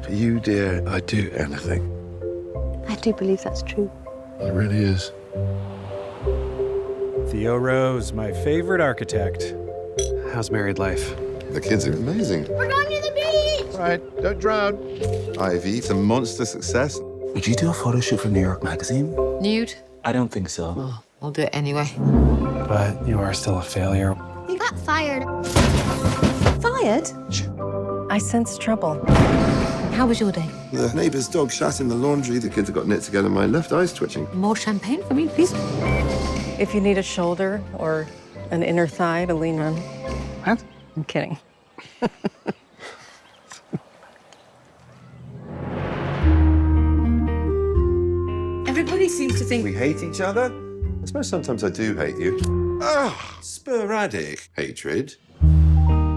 For you, dear, I'd do anything. I do believe that's true. It really is. Theo Rose, my favorite architect. How's married life? The kids are amazing. We're going to the beach! All right, don't drown. Ivy, it's a monster success. Would you do a photo shoot for New York Magazine? Nude? I don't think so. Oh, I'll do it anyway. But you are still a failure. You got fired. Fired? I sense trouble. How was your day? The neighbour's dog shat in the laundry. The kids have got knit together. My left eye's twitching. More champagne for me, please? If you need a shoulder or an inner thigh to lean on. What? I'm kidding. Everybody seems to think We hate each other. I suppose sometimes I do hate you. Sporadic hatred.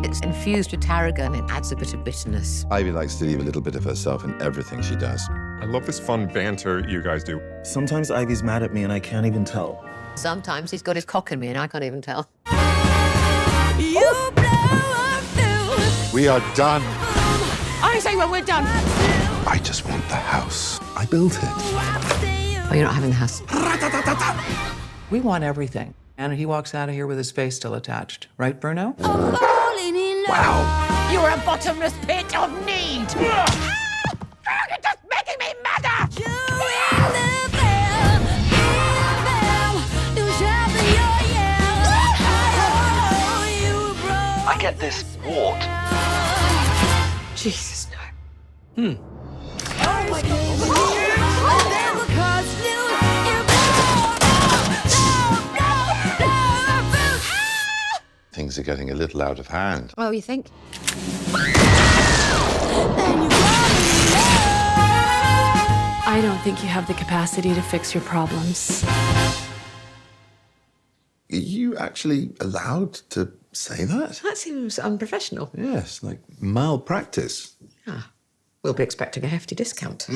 it's infused with tarragon. It adds a bit of bitterness. Ivy likes to leave a little bit of herself in everything she does. I love this fun banter you guys do. Sometimes Ivy's mad at me and I can't even tell. Sometimes he's got his cock in me and I can't even tell. We are done. I say when we're done. I just want the house. I built it. Oh, you're not having the house. We want everything. And he walks out of here with his face still attached. Right, Bruno? Wow. You're a bottomless pit of need. You're just making me madder. I get this wart. Jesus, no. Things are getting a little out of hand. Oh, you think? I don't think you have the capacity to fix your problems. Are you actually allowed to say that? That seems unprofessional. Yes, like malpractice. We'll be expecting a hefty discount.